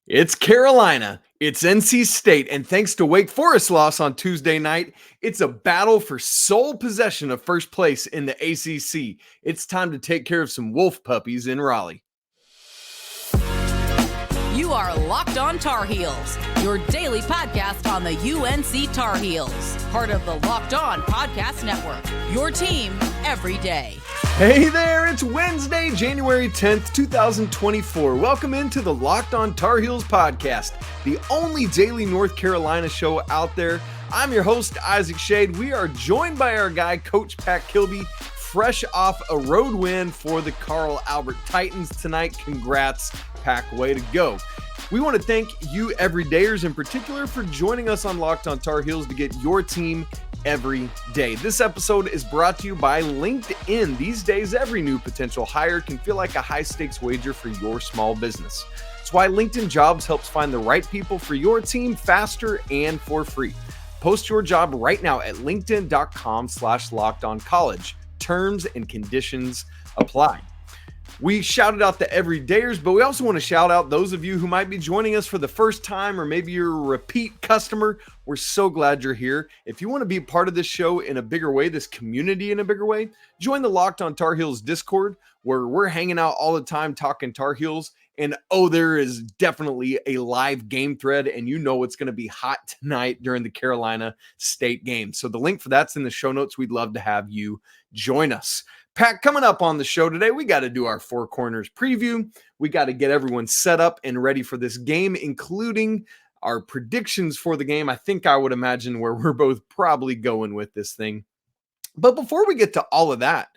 It's Carolina, it's NC State, and thanks to Wake Forest's loss on Tuesday night, it's a battle for sole possession of first place in the ACC. It's time to take care of some wolf puppies in Raleigh. You are Locked On Tar Heels, your daily podcast on the UNC Tar Heels, part of the Locked On Podcast Network, your team every day. Hey there, it's Wednesday, January 10th, 2024. Welcome into the Locked On Tar Heels podcast, the only daily North Carolina show out there. I'm your host, Isaac Schade. We are joined by our guy, Coach Pac Kilby, fresh off a road win for the Carl Albert Titans tonight. Congrats, Pac, way to go. We want to thank you everydayers in particular for joining us on Locked On Tar Heels to get your team every day. This episode is brought to you by LinkedIn. These days, every new potential hire can feel like a high-stakes wager for your small business. It's why LinkedIn Jobs helps find the right people for your team faster and for free. Post your job right now at linkedin.com/lockedoncollege. Terms and conditions apply. We shouted out the everydayers, but we also want to shout out those of you who might be joining us for the first time, or maybe you're a repeat customer. We're so glad you're here. If you want to be a part of this show in a bigger way, this community in a bigger way, join the Locked On Tar Heels Discord, where we're hanging out all the time talking Tar Heels. And there is definitely a live game thread, and you know it's going to be hot tonight during the Carolina State game. So the link for that's in the show notes. We'd love to have you join us. Pat, coming up on the show today, we got to do our Four Corners preview. We got to get everyone set up and ready for this game, including our predictions for the game. I think I would imagine where we're both probably going with this thing. But before we get to all of that,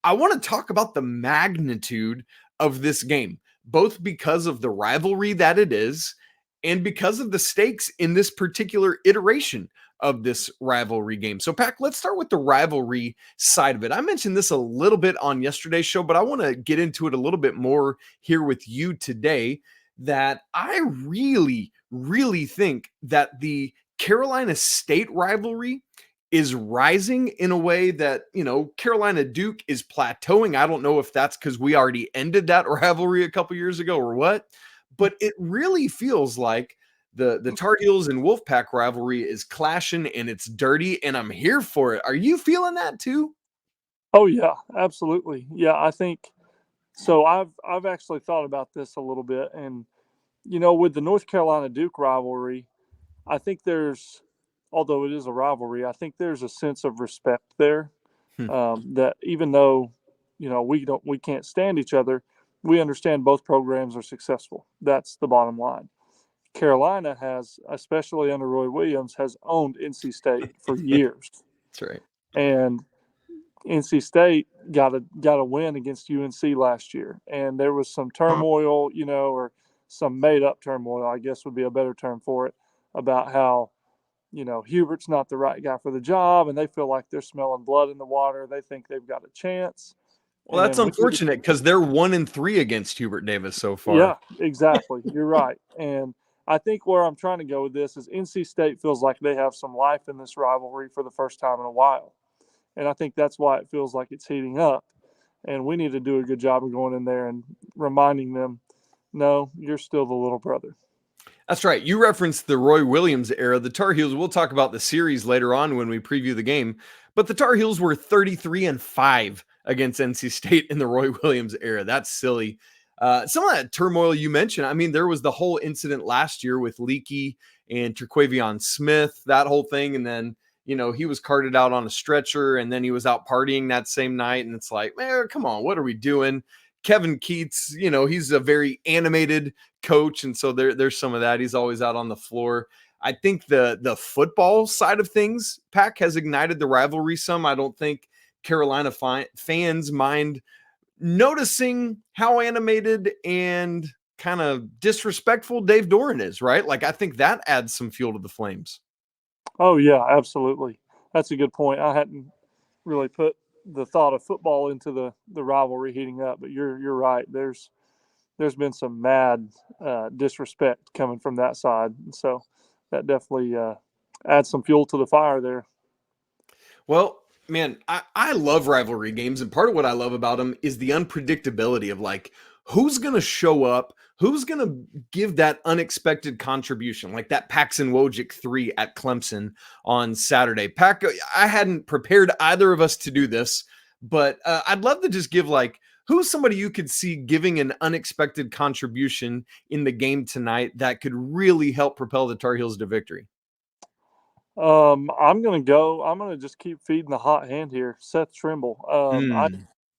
I want to talk about the magnitude of this game, both because of the rivalry that it is and because of the stakes in this particular iteration of this rivalry game. So, Pac, let's start with the rivalry side of it. I mentioned this a little bit on yesterday's show, but I want to get into it a little bit more here with you today, that I really, really think that the Carolina State rivalry is rising in a way that, Carolina Duke is plateauing. I don't know if that's because we already ended that rivalry a couple years ago or what, but it really feels like the Tar Heels and Wolfpack rivalry is clashing and it's dirty, and I'm here for it. Are you feeling that too? Oh yeah, absolutely. Yeah, I think so. I've actually thought about this a little bit, and with the North Carolina Duke rivalry, I think although it is a rivalry, I think there's a sense of respect there. That even though we can't stand each other, we understand both programs are successful. That's the bottom line. Carolina has, especially under Roy Williams, has owned NC State for years. That's right. And NC State got a win against UNC last year, and there was some turmoil, or some made-up turmoil, I guess would be a better term for it, about how Hubert's not the right guy for the job, and they feel like they're smelling blood in the water. They think they've got a chance. Well, that's unfortunate because they're 1-3 against Hubert Davis so far. Yeah, exactly. You're right. And I think where I'm trying to go with this is NC State feels like they have some life in this rivalry for the first time in a while. And I think that's why it feels like it's heating up. And we need to do a good job of going in there and reminding them, no, you're still the little brother. That's right. You referenced the Roy Williams era. The Tar Heels, we'll talk about the series later on when we preview the game, but the Tar Heels were 33-5 against NC State in the Roy Williams era. That's silly. Some of that turmoil you mentioned, I mean, there was the whole incident last year with Leaky and Terquavion Smith, that whole thing. And then, he was carted out on a stretcher, and then he was out partying that same night. And it's like, man, come on, what are we doing? Kevin Keats, he's a very animated coach. And so there's some of that. He's always out on the floor. I think the football side of things, Pac, has ignited the rivalry some. I don't think Carolina fans mind noticing how animated and kind of disrespectful Dave Doran is, right? Like, I think that adds some fuel to the flames. Oh yeah, absolutely. That's a good point. I hadn't really put the thought of football into the rivalry heating up, but you're right. There's been some mad disrespect coming from that side, and so that definitely adds some fuel to the fire there. Well, man, I love rivalry games, and part of what I love about them is the unpredictability of, like, who's going to show up? Who's going to give that unexpected contribution, like that Paxton Wojcik 3 at Clemson on Saturday? Pack, I hadn't prepared either of us to do this, but I'd love to just give who's somebody you could see giving an unexpected contribution in the game tonight that could really help propel the Tar Heels to victory? I'm going to just keep feeding the hot hand here. Seth Trimble. I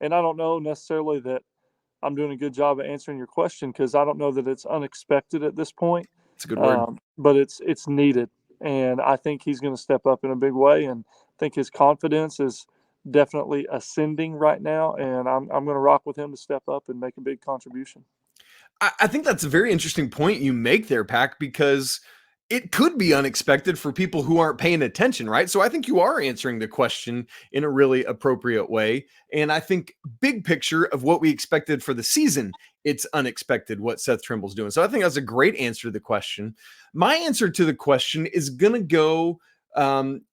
don't know necessarily that I'm doing a good job of answering your question, because I don't know that it's unexpected at this point. It's a good word. But it's needed. And I think he's going to step up in a big way. And I think his confidence is definitely ascending right now. And I'm going to rock with him to step up and make a big contribution. I think that's a very interesting point you make there, Pac, because it could be unexpected for people who aren't paying attention, right? So I think you are answering the question in a really appropriate way. And I think big picture of what we expected for the season, it's unexpected what Seth Trimble's doing. So I think that's a great answer to the question. My answer to the question is going to go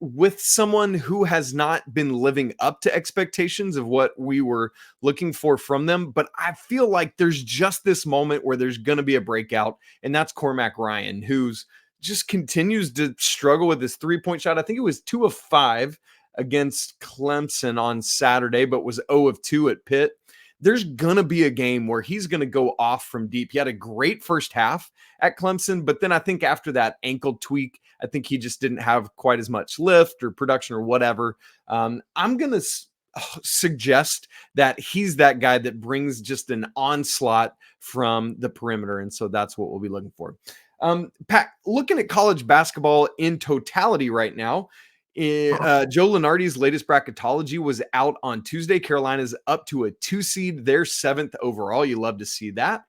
with someone who has not been living up to expectations of what we were looking for from them. But I feel like there's just this moment where there's going to be a breakout, and that's Cormac Ryan, who's just continues to struggle with his 3-point shot. I think it was 2 of 5 against Clemson on Saturday, but was 0 of 2 at Pitt. There's going to be a game where he's going to go off from deep. He had a great first half at Clemson, but then I think after that ankle tweak, I think he just didn't have quite as much lift or production or whatever. I'm going to suggest that he's that guy that brings just an onslaught from the perimeter. And so that's what we'll be looking for. Pat, looking at college basketball in totality right now, Joe Lunardi's latest bracketology was out on Tuesday. Carolina's up to a 2 seed. They're 7th overall. You love to see that.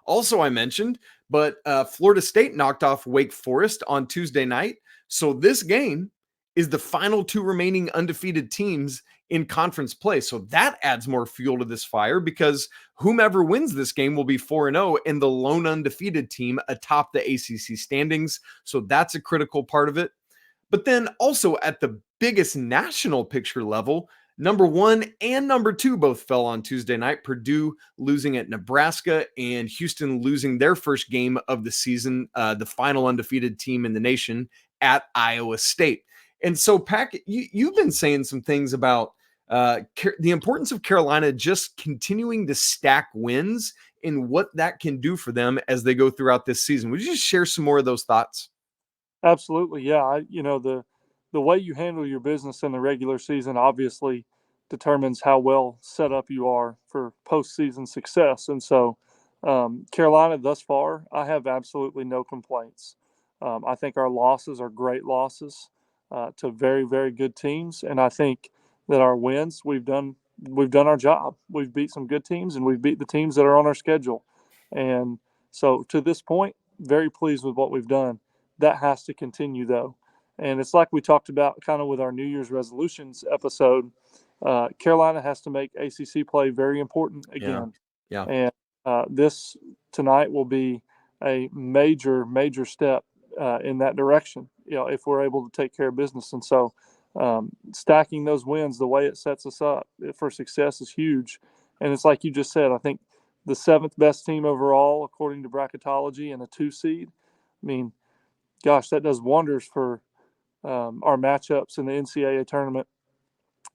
Also, I mentioned, but Florida State knocked off Wake Forest on Tuesday night. So this game is the final 2 remaining undefeated teams in conference play. So that adds more fuel to this fire, because whomever wins this game will be 4-0 and the lone undefeated team atop the ACC standings. So that's a critical part of it. But then also at the biggest national picture level, number 1 and number 2 both fell on Tuesday night. Purdue losing at Nebraska and Houston losing their first game of the season, the final undefeated team in the nation, at Iowa State. And so, Pac, you've been saying some things about the importance of Carolina just continuing to stack wins and what that can do for them as they go throughout this season. Would you just share some more of those thoughts? Absolutely. Yeah. The way you handle your business in the regular season obviously determines how well set up you are for postseason success. And so Carolina thus far, I have absolutely no complaints. I think our losses are great losses to very, very good teams. And I think that our wins, we've done our job. We've beat some good teams, and we've beat the teams that are on our schedule. And so to this point, very pleased with what we've done. That has to continue, though. And it's like we talked about kind of with our New Year's resolutions episode. Carolina has to make ACC play very important again. Yeah. And this tonight will be a major, major step in that direction, if we're able to take care of business. And so stacking those wins, the way it sets us up for success, is huge. And it's like you just said, I think the 7th best team overall, according to bracketology, and a 2 seed. I mean, gosh, that does wonders for our matchups in the NCAA tournament.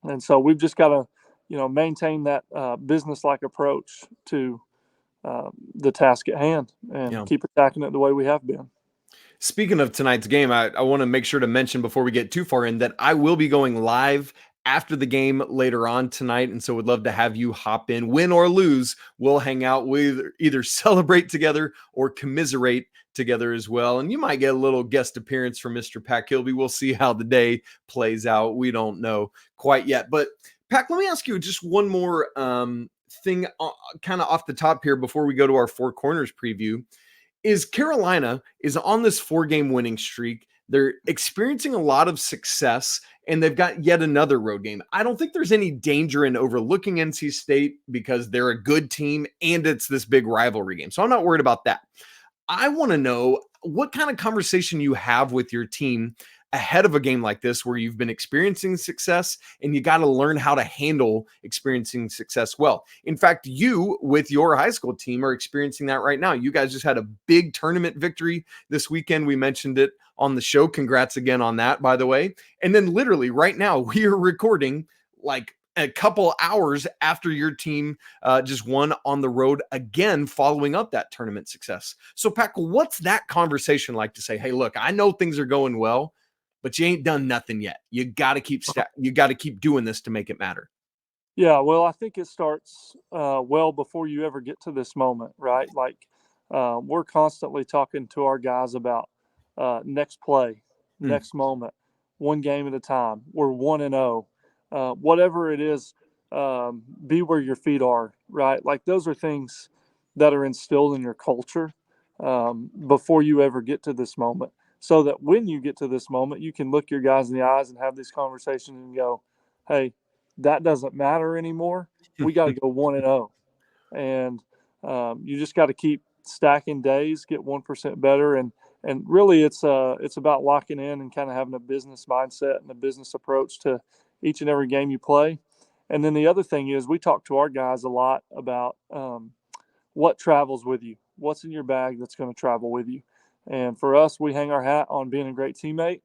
And so we've just got to, maintain that business-like approach to the task at hand and keep attacking it the way we have been. Speaking of tonight's game, I want to make sure to mention before we get too far in that I will be going live after the game later on tonight. And so would love to have you hop in. Win or lose, we'll hang out. We'll either celebrate together or commiserate together as well. And you might get a little guest appearance from Mr. Pac Kilby. We'll see how the day plays out. We don't know quite yet. But Pac, let me ask you just one more thing kind of off the top here before we go to our Four Corners preview. Is Carolina is on this 4-game winning streak. They're experiencing a lot of success, and they've got yet another road game. I don't think there's any danger in overlooking NC State because they're a good team and it's this big rivalry game. So I'm not worried about that. I want to know what kind of conversation you have with your team ahead of a game like this where you've been experiencing success and you got to learn how to handle experiencing success well. In fact, you with your high school team are experiencing that right now. You guys just had a big tournament victory this weekend. We mentioned it on the show. Congrats again on that, by the way. And then literally right now we are recording like a couple hours after your team just won on the road again, following up that tournament success. So Pac, what's that conversation like to say, hey, look, I know things are going well, but you ain't done nothing yet. You got to keep doing this to make it matter. Yeah, well, I think it starts well before you ever get to this moment, right? Like we're constantly talking to our guys about next play, next moment, one game at a time. We're 1-0. Whatever it is, be where your feet are, right? Like those are things that are instilled in your culture before you ever get to this moment, so that when you get to this moment, you can look your guys in the eyes and have these conversations and go, hey, that doesn't matter anymore. We got to go 1-0. And you just got to keep stacking days, get 1% better. And really it's about locking in and kind of having a business mindset and a business approach to each and every game you play. And then the other thing is we talk to our guys a lot about what travels with you, what's in your bag that's going to travel with you. And for us, we hang our hat on being a great teammate,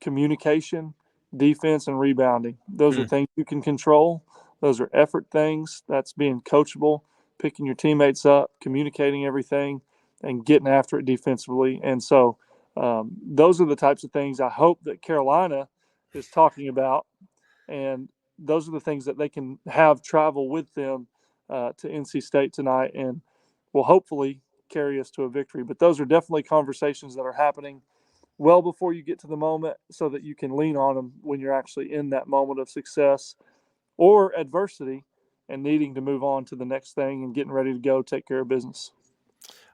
communication, defense, and rebounding. Those are things you can control. Those are effort things. That's being coachable, picking your teammates up, communicating everything, and getting after it defensively. And so those are the types of things I hope that Carolina is talking about. And those are the things that they can have travel with them to NC State tonight and will hopefully carry us to a victory. But those are definitely conversations that are happening well before you get to the moment so that you can lean on them when you're actually in that moment of success or adversity and needing to move on to the next thing and getting ready to go take care of business.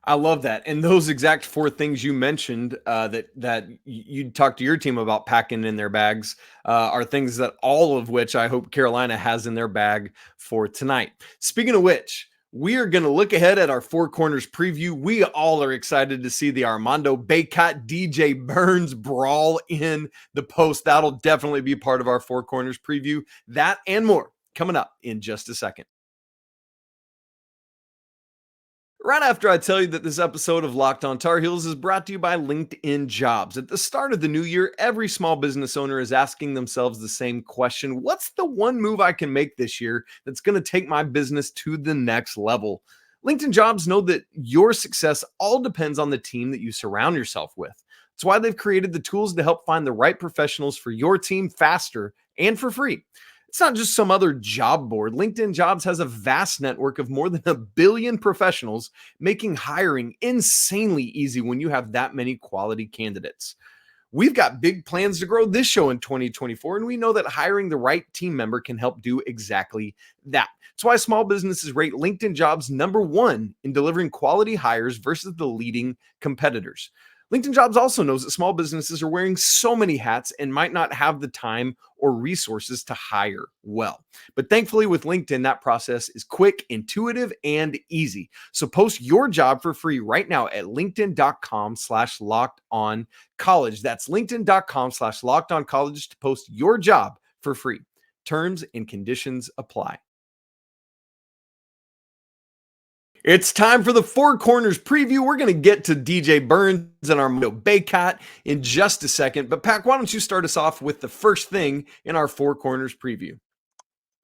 I love that. And those exact four things you mentioned that you talked to your team about packing in their bags are things that all of which I hope Carolina has in their bag for tonight. Speaking of which, we are going to look ahead at our Four Corners preview. We all are excited to see the Armando Bacot DJ Burns brawl in the post. That'll definitely be part of our Four Corners preview. That and more coming up in just a second. Right after I tell you that this episode of Locked On Tar Heels is brought to you by LinkedIn Jobs. At the start of the new year, every small business owner is asking themselves the same question: what's the one move I can make this year that's going to take my business to the next level? LinkedIn Jobs know that your success all depends on the team that you surround yourself with. That's why they've created the tools to help find the right professionals for your team faster and for free. It's not just some other job board. LinkedIn Jobs has a vast network of more than 1 billion professionals, making hiring insanely easy when you have that many quality candidates. We've got big plans to grow this show in 2024, and we know that hiring the right team member can help do exactly that. That's why small businesses rate LinkedIn Jobs number one in delivering quality hires versus the leading competitors. LinkedIn Jobs also knows that small businesses are wearing so many hats and might not have the time or resources to hire well. But thankfully with LinkedIn, that process is quick, intuitive, and easy. So post your job for free right now at linkedin.com/lockedoncollege. That's linkedin.com/lockedoncollege to post your job for free. Terms and conditions apply. It's time for the Four Corners preview. We're going to get to DJ Burns and Armando Bacot in just a second. But Pac, why don't you start us off with the first thing in our Four Corners preview?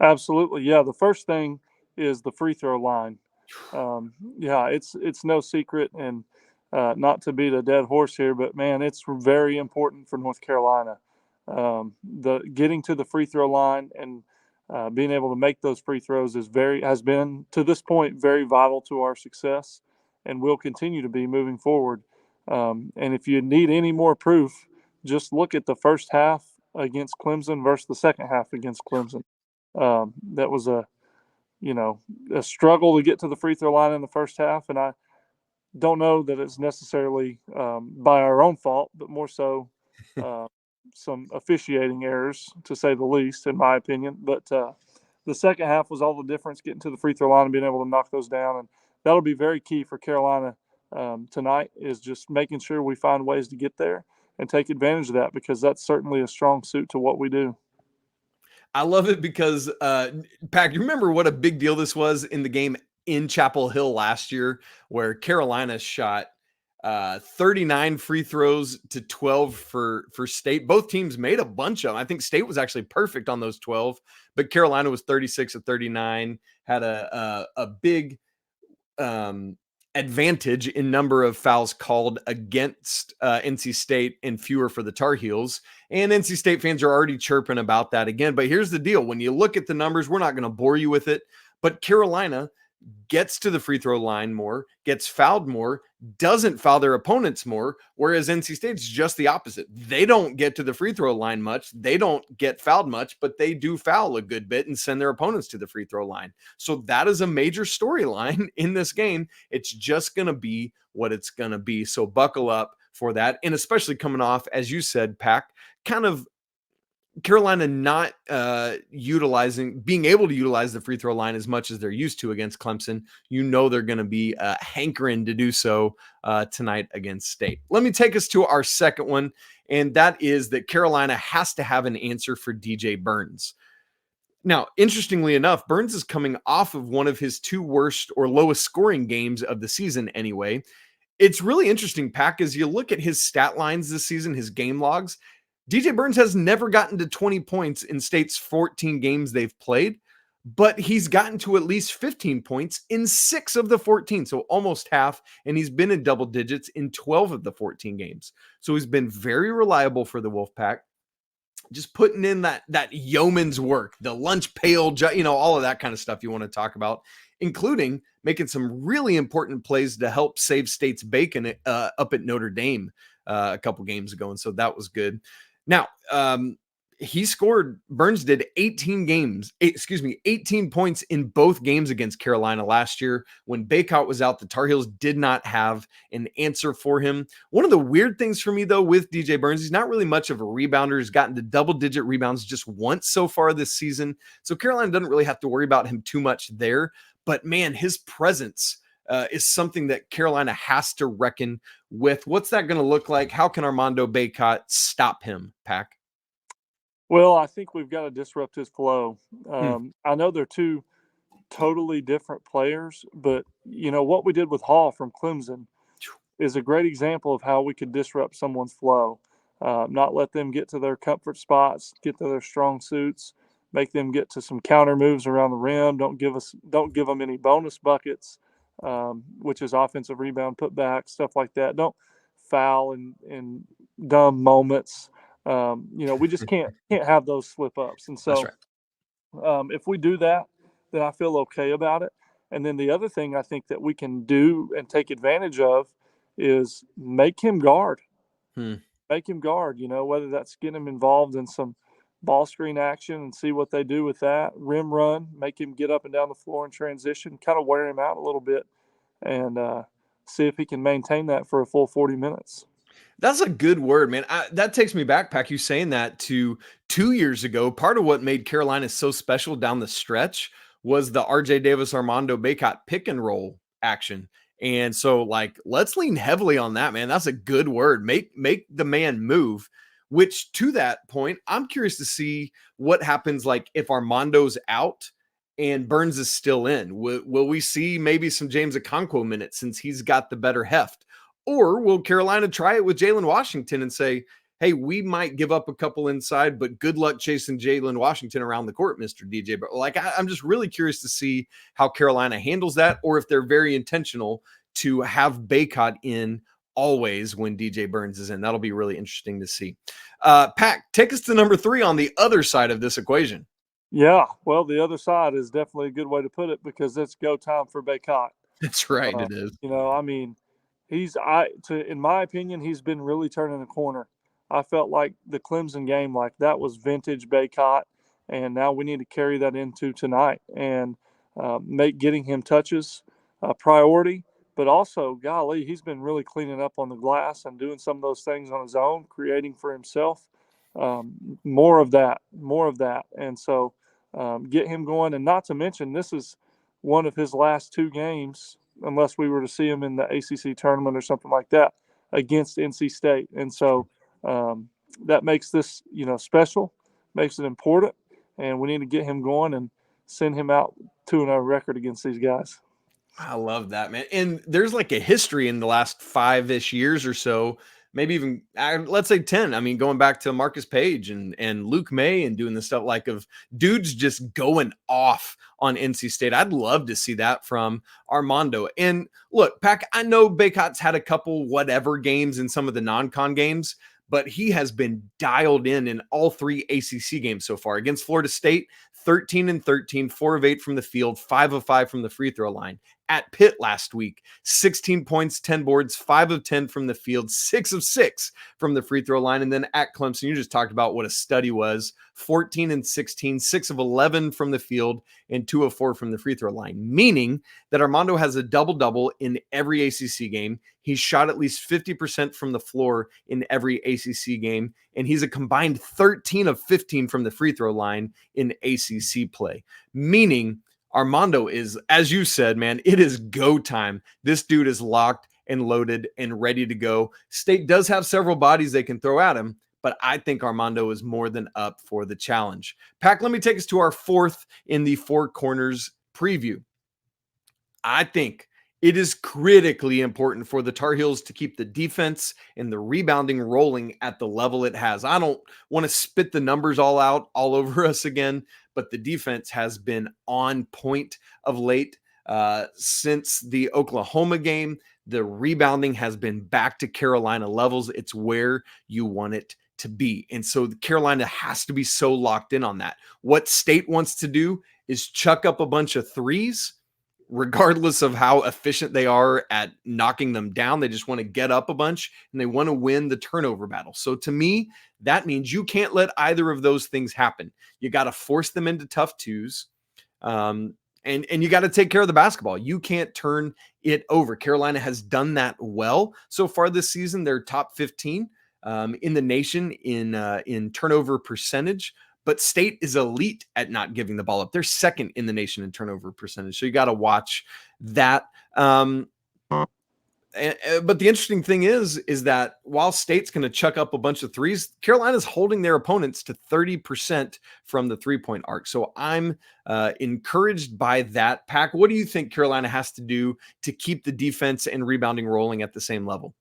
Absolutely. Yeah. The first thing is the free throw line. It's no secret, and not to beat a dead horse here, but man, it's very important for North Carolina. The getting to the free throw line and being able to make those free throws has been to this point very vital to our success, and will continue to be moving forward. And if you need any more proof, just look at the first half against Clemson versus the second half against Clemson. That was a struggle to get to the free throw line in the first half, and I don't know that it's necessarily by our own fault, but more so some officiating errors, to say the least, in my opinion. But the second half was all the difference, getting to the free throw line and being able to knock those down. And that'll be very key for Carolina tonight, is just making sure we find ways to get there. and take advantage of that, because that's certainly a strong suit to what we do. I love it because, Pac, you remember what a big deal this was in the game in Chapel Hill last year, where Carolina shot 39 free throws to 12 for State. Both teams made a bunch of them. I think State was actually perfect on those 12, but Carolina was 36 of 39, had a big advantage in number of fouls called against NC State and fewer for the Tar Heels. And NC State fans are already chirping about that again. But here's the deal. When you look at the numbers, we're not going to bore you with it, but Carolina gets to the free throw line more, gets fouled more, doesn't foul their opponents more, whereas NC State's just the opposite. They don't get to the free throw line much, they don't get fouled much, but they do foul a good bit and send their opponents to the free throw line. So that is a major storyline in this game. It's just going to be what it's going to be. So buckle up for that. And especially coming off, as you said, Pac, kind of Carolina not being able to utilize the free throw line as much as they're used to against Clemson. You know they're going to be hankering to do so tonight against State. Let me take us to our second one, and that is that Carolina has to have an answer for DJ Burns. Now, interestingly enough, Burns is coming off of one of his two worst or lowest scoring games of the season anyway. It's really interesting, Pac, as you look at his stat lines this season, his game logs. DJ Burns has never gotten to 20 points in State's 14 games they've played, but he's gotten to at least 15 points in 6 of the 14, so almost half, and he's been in double digits in 12 of the 14 games. So he's been very reliable for the Wolfpack, just putting in that yeoman's work, the lunch pail, all of that kind of stuff you want to talk about, including making some really important plays to help save State's bacon up at Notre Dame a couple games ago, and so that was good. Now, Burns did 18 points in both games against Carolina last year. When Bacot was out, the Tar Heels did not have an answer for him. One of the weird things for me, though, with DJ Burns, he's not really much of a rebounder. He's gotten to double-digit rebounds just once so far this season. So Carolina doesn't really have to worry about him too much there. But, man, his presence is something that Carolina has to reckon with. What's that going to look like? How can Armando Bacot stop him, Pac? Well, I think we've got to disrupt his flow. I know they're two totally different players, but, what we did with Hall from Clemson is a great example of how we could disrupt someone's flow. Not let them get to their comfort spots, get to their strong suits, make them get to some counter moves around the rim. Don't give them any bonus buckets. Which is offensive rebound, putback, stuff like that. Don't foul in dumb moments. We just can't have those slip ups. And so, right. If we do that, then I feel okay about it. And then the other thing I think that we can do and take advantage of is make him guard. Make him guard. Whether that's getting him involved in some ball screen action and see what they do with that, rim run, make him get up and down the floor in transition, kind of wear him out a little bit, and see if he can maintain that for a full 40 minutes. That's a good word, man. That takes me back, Pac, you saying that to 2 years ago. Part of what made Carolina so special down the stretch was the RJ Davis, Armando Bacot pick and roll action. And so, let's lean heavily on that, man. That's a good word. Make the man move. Which, to that point, I'm curious to see what happens if Armando's out and Burns is still in. Will we see maybe some James Okonkwo minutes since he's got the better heft? Or will Carolina try it with Jalen Washington and say, hey, we might give up a couple inside, but good luck chasing Jalen Washington around the court, Mr. DJ. But I'm just really curious to see how Carolina handles that, or if they're very intentional to have Bacot in always when DJ Burns is in. That'll be really interesting to see. Pac, take us to number 3 on the other side of this equation. Yeah, well, the other side is definitely a good way to put it, because it's go time for Bacot. That's right, it is. In my opinion, he's been really turning the corner. I felt like the Clemson game, that was vintage Bacot, and now we need to carry that into tonight and make getting him touches a priority. But also, golly, he's been really cleaning up on the glass and doing some of those things on his own, creating for himself. More of that. And so get him going. And not to mention, this is one of his last 2 games, unless we were to see him in the ACC tournament or something like that, against NC State. And so That makes this, special, makes it important, and we need to get him going and send him out 2-0 record against these guys. I love that, man. And there's like a history in the last 5-ish years or so, maybe even let's say 10. I mean, going back to Marcus Page and Luke May and doing the stuff like of dudes just going off on NC State. I'd love to see that from Armando. And look, Pac, I know Bacot's had a couple whatever games in some of the non-con games, but he has been dialed in all 3 ACC games so far. Against Florida State, 13-13, 4 of 8 from the field, 5 of 5 from the free throw line. At Pitt last week, 16 points, 10 boards, 5 of 10 from the field, 6 of 6 from the free throw line. And then at Clemson, you just talked about what a study was, 14-16, 6 of 11 from the field, and 2 of 4 from the free throw line, meaning that Armando has a double-double in every ACC game. He's shot at least 50% from the floor in every ACC game, and he's a combined 13 of 15 from the free throw line in ACC play, meaning Armando is, as you said, man, it is go time. This dude is locked and loaded and ready to go. State does have several bodies they can throw at him, but I think Armando is more than up for the challenge. Pac, let me take us to our 4th in the 4 corners preview. I think it is critically important for the Tar Heels to keep the defense and the rebounding rolling at the level it has. I don't want to spit the numbers all out all over us again, but the defense has been on point of late. Since the Oklahoma game, the rebounding has been back to Carolina levels. It's where you want it to be. And so Carolina has to be so locked in on that. What State wants to do is chuck up a bunch of threes, regardless of how efficient they are at knocking them down. They just want to get up a bunch and they want to win the turnover battle. So to me, that means you can't let either of those things happen. You got to force them into tough twos. And you got to take care of the basketball. You can't turn it over. Carolina has done that well so far this season. They're top 15 in the nation in turnover percentage. But State is elite at not giving the ball up. They're 2nd in the nation in turnover percentage. So you got to watch that. But the interesting thing is that while State's going to chuck up a bunch of threes, Carolina's holding their opponents to 30% from the 3-point arc. So I'm encouraged by that. Pac, what do you think Carolina has to do to keep the defense and rebounding rolling at the same level?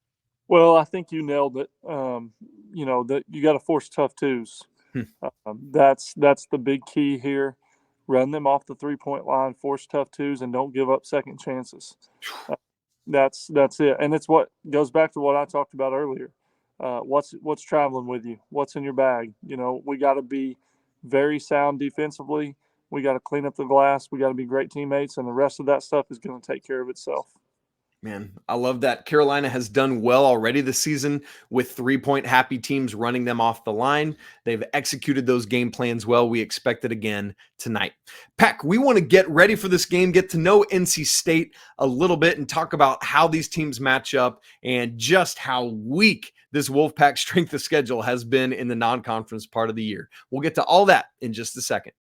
Well, I think you nailed it. That you got to force tough twos. That's the big key here. Run them off the 3-point line, force tough twos, and don't give up second chances. That's it. And it's what goes back to what I talked about earlier. What's traveling with you? What's in your bag? We got to be very sound defensively. We got to clean up the glass. We got to be great teammates, and the rest of that stuff is going to take care of itself. Man, I love that. Carolina has done well already this season with 3-point happy teams running them off the line. They've executed those game plans well. We expect it again tonight. Pac, we want to get ready for this game, get to know NC State a little bit, and talk about how these teams match up and just how weak this Wolfpack strength of schedule has been in the non-conference part of the year. We'll get to all that in just a second.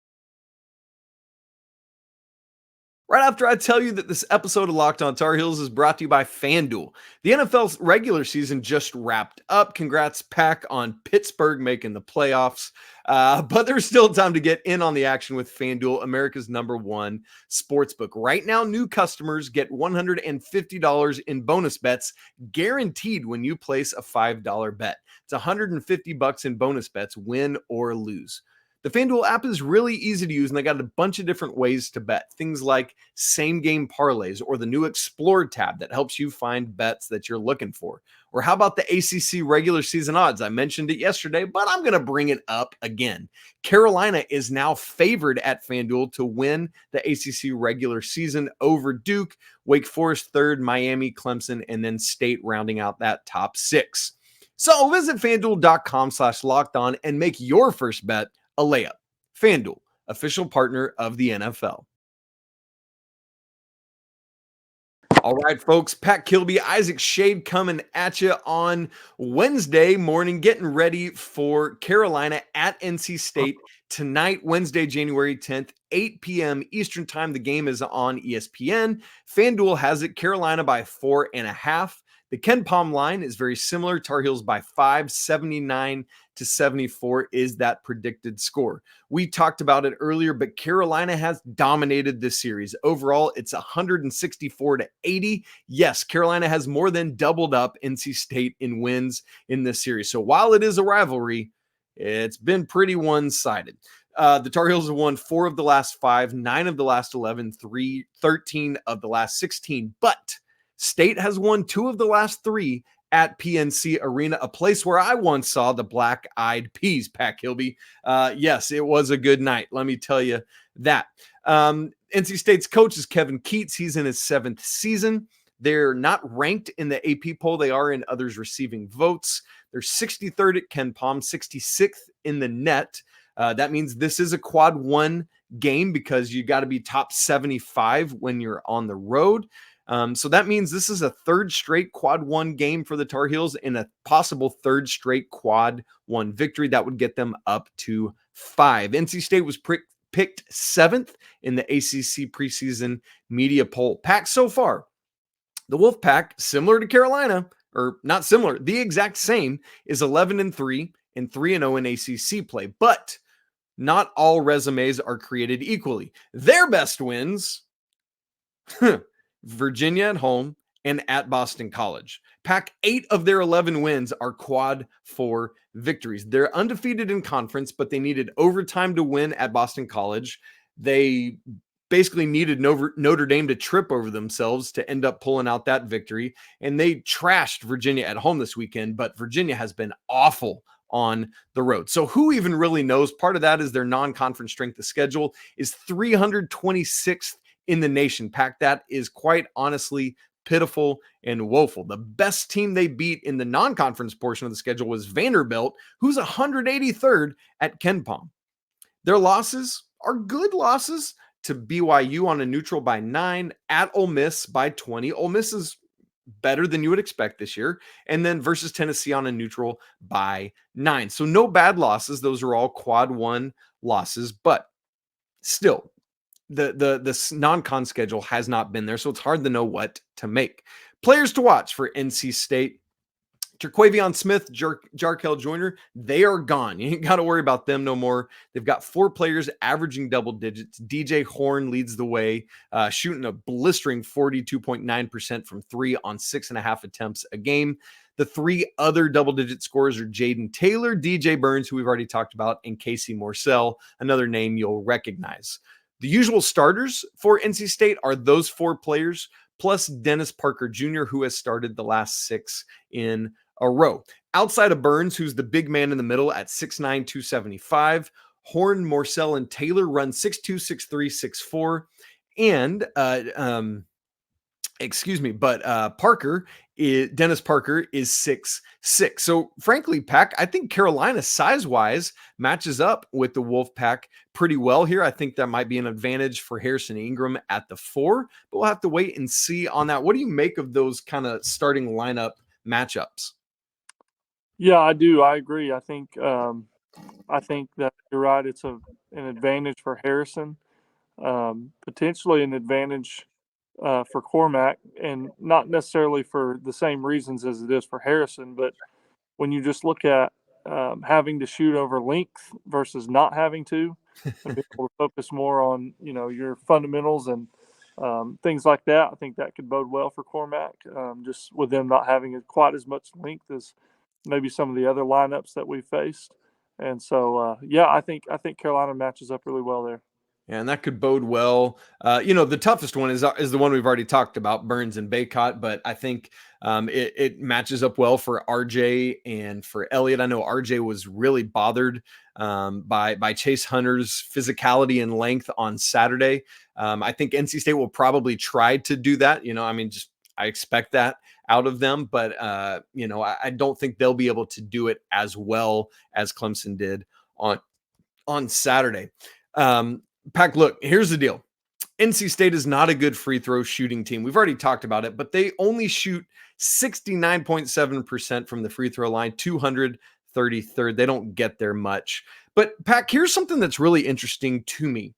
Right after I tell you that this episode of Locked On Tar Heels is brought to you by FanDuel. The NFL's regular season just wrapped up. Congrats, Pac, on Pittsburgh making the playoffs. But there's still time to get in on the action with FanDuel, America's #1 sportsbook. Right now, new customers get $150 in bonus bets guaranteed when you place a $5 bet. It's $150 in bonus bets, win or lose. The FanDuel app is really easy to use, and they got a bunch of different ways to bet. Things like same-game parlays or the new Explore tab that helps you find bets that you're looking for. Or how about the ACC regular season odds? I mentioned it yesterday, but I'm going to bring it up again. Carolina is now favored at FanDuel to win the ACC regular season over Duke, Wake Forest 3rd, Miami, Clemson, and then State rounding out that top 6. So visit FanDuel.com/lockedon and make your first bet a layup. FanDuel, official partner of the NFL. All right, folks, Pac Kilby, Isaac Schade coming at you on Wednesday morning, getting ready for Carolina at NC State tonight, Wednesday, January 10th, 8 p.m. Eastern time. The game is on ESPN. FanDuel has it Carolina by 4.5. The Ken Palm line is very similar. Tar Heels by 5, 79-74 is that predicted score. We talked about it earlier, but Carolina has dominated this series. Overall, it's 164-80. Yes, Carolina has more than doubled up NC State in wins in this series. So while it is a rivalry, it's been pretty one-sided. The Tar Heels have won 4 of the last 5, 9 of the last 11, 13 of the last 16. But State has won 2 of the last 3 at PNC Arena, a place where I once saw the Black Eyed Peas, Pac Kilby. Yes, it was a good night. Let me tell you that. NC State's coach is Kevin Keats. He's in his 7th season. They're not ranked in the AP poll. They are in others receiving votes. They're 63rd at Ken Palm, 66th in the net. That means this is a quad 1 game because you got to be top 75 when you're on the road. So that means this is a 3rd straight quad 1 game for the Tar Heels and a possible 3rd straight quad 1 victory. That would get them up to 5. NC State was picked 7th in the ACC preseason media poll. Pack so far, the Wolfpack, similar to Carolina, or not similar, the exact same, is 11-3 and 3-0 in ACC play. But not all resumes are created equally. Their best wins, Virginia at home and at Boston College. Pack 8 of their 11 wins are quad 4 victories. They're undefeated in conference, but they needed overtime to win at Boston College. They basically needed Notre Dame to trip over themselves to end up pulling out that victory. And they trashed Virginia at home this weekend, but Virginia has been awful on the road. So who even really knows? Part of that is their non-conference strength of schedule is 326th in the nation. Pack, that is quite honestly pitiful and woeful. The best team they beat in the non-conference portion of the schedule was Vanderbilt, who's 183rd at Ken Palm. Their losses are good losses to BYU on a neutral by 9, at Ole Miss by 20. Ole Miss is better than you would expect this year. And then versus Tennessee on a neutral by 9. So no bad losses. Those are all quad 1 losses, but still the non-con schedule has not been there. So it's hard to know what to make. Players to watch for NC State: Terquavion Smith, Jarkel Joyner, they are gone. You ain't got to worry about them no more. They've got 4 players averaging double digits. DJ Horn leads the way, shooting a blistering 42.9% from 3 on 6.5 attempts a game. The 3 other double-digit scorers are Jaden Taylor, DJ Burns, who we've already talked about, and Casey Morsell, another name you'll recognize. The usual starters for NC State are those 4 players, plus Dennis Parker Jr., who has started the last 6 in a row. Outside of Burns, who's the big man in the middle at 6'9", 275, Horn, Morsell, and Taylor run 6'2", 6'3", 6'4", and Dennis Parker is 6'6". So frankly, Pack, I think Carolina size-wise matches up with the Wolfpack pretty well here. I think that might be an advantage for Harrison Ingram at the 4, but we'll have to wait and see on that. What do you make of those kind of starting lineup matchups? Yeah, I do. I agree. I think that you're right. It's an advantage for Harrison, potentially an advantage for Cormac, and not necessarily for the same reasons as it is for Harrison. But when you just look at having to shoot over length versus not having to, and be able to focus more on your fundamentals and things like that, I think that could bode well for Cormac. Just with them not having quite as much length as maybe some of the other lineups that we faced. And so, I think Carolina matches up really well there. And that could bode well. The toughest one is the one we've already talked about, Burns and Bacot, but I think it matches up well for RJ and for Elliot. I know RJ was really bothered by Chase Hunter's physicality and length on Saturday. I think NC State will probably try to do that. I expect that out of them, but I don't think they'll be able to do it as well as Clemson did on Saturday. Pack, look, here's the deal. NC State is not a good free throw shooting team. We've already talked about it, but they only shoot 69.7% from the free throw line, 233rd. They don't get there much. But Pack, here's something that's really interesting to me.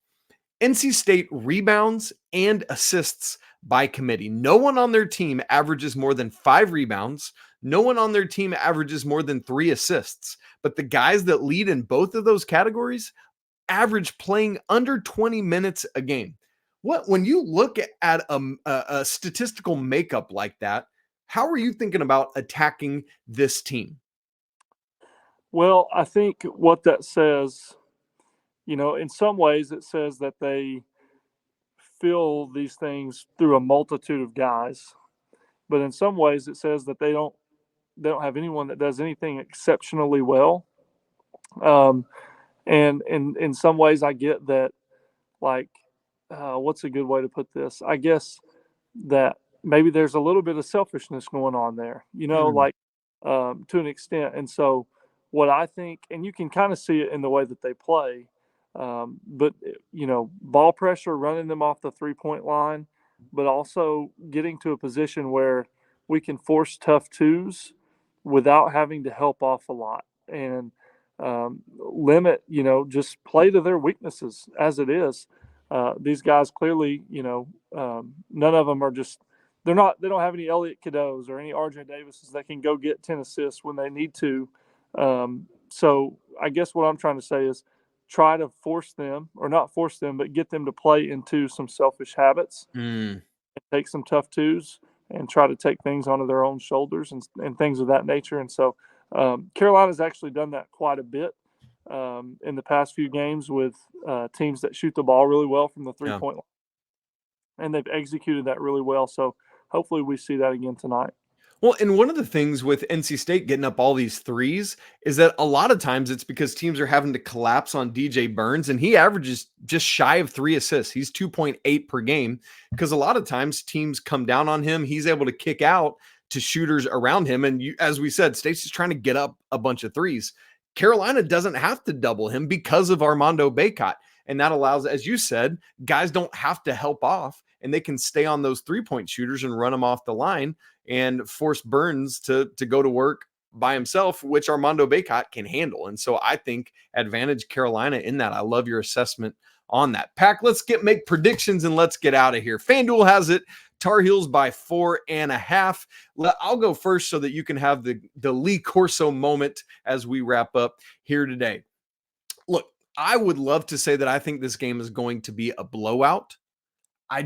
NC State rebounds and assists by committee. No one on their team averages more than 5 rebounds. No one on their team averages more than 3 assists. But the guys that lead in both of those categories average playing under 20 minutes a game. When you look at a statistical makeup like that, how are you thinking about attacking this team? Well, I think what that says, in some ways it says that they fill these things through a multitude of guys, but in some ways it says that they don't have anyone that does anything exceptionally well. And in some ways I get that, like, what's a good way to put this? I guess that maybe there's a little bit of selfishness going on there, to an extent. And so what I think, and you can kind of see it in the way that they play, but, ball pressure, running them off the 3-point line, but also getting to a position where we can force tough twos without having to help off a lot and limit, just play to their weaknesses as it is. These guys clearly, none of them are just, they don't have any Elliot Cadeaus or any RJ Davises that can go get 10 assists when they need to. So I guess what I'm trying to say is try to force them, or not force them, but get them to play into some selfish habits, and take some tough twos and try to take things onto their own shoulders and things of that nature. And so Carolina's actually done that quite a bit in the past few games with teams that shoot the ball really well from the 3-point line. And they've executed that really well. So hopefully we see that again tonight. Well, and one of the things with NC State getting up all these threes is that a lot of times it's because teams are having to collapse on DJ Burns, and he averages just shy of 3 assists. He's 2.8 per game because a lot of times teams come down on him. He's able to kick out to shooters around him. And as we said, State's just trying to get up a bunch of threes. Carolina doesn't have to double him because of Armando Bacot. And that allows, as you said, guys don't have to help off, and they can stay on those 3-point shooters and run them off the line and force Burns to go to work by himself, which Armando Bacot can handle. And so I think advantage Carolina in that. I love your assessment on that. Pac, let's make predictions and let's get out of here. FanDuel has it. Tar Heels by 4.5. I'll go first so that you can have the Lee Corso moment as we wrap up here today. Look, I would love to say that I think this game is going to be a blowout. I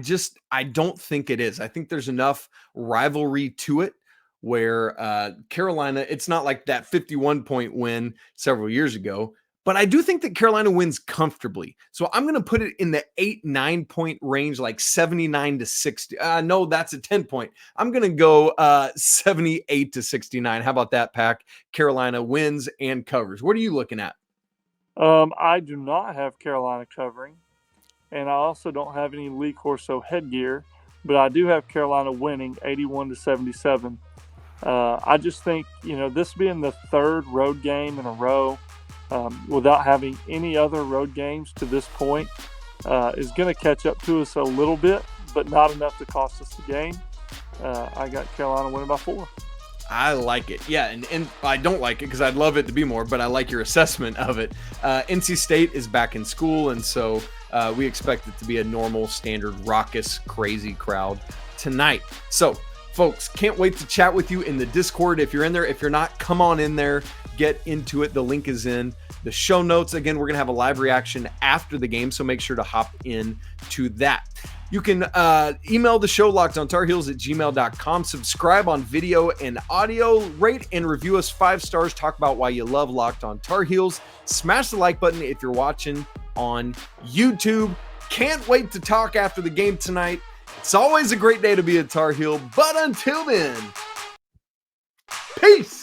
don't think it is. I think there's enough rivalry to it where Carolina, it's not like that 51-point win several years ago, but I do think that Carolina wins comfortably. So I'm going to put it in the 8-9 point range, like 79-60. No, that's a 10-point. I'm going to go 78-69. How about that, Pac? Carolina wins and covers. What are you looking at? I do not have Carolina covering. And I also don't have any Lee Corso headgear, but I do have Carolina winning 81-77. I just think, this being the third road game in a row without having any other road games to this point is going to catch up to us a little bit, but not enough to cost us the game. I got Carolina winning by 4. I like it. Yeah, and I don't like it because I'd love it to be more, but I like your assessment of it. NC State is back in school, and so we expect it to be a normal, standard, raucous, crazy crowd tonight. So, folks, can't wait to chat with you in the Discord. If you're in there, if you're not, come on in there, get into it. The link is in the show notes. Again, we're going to have a live reaction after the game, so make sure to hop in to that. You can email the show, lockedontarheels@gmail.com. Subscribe on video and audio. Rate and review us 5 stars. Talk about why you love Locked On Tar Heels. Smash the like button if you're watching on YouTube. Can't wait to talk after the game tonight. It's always a great day to be a Tar Heel. But until then, peace.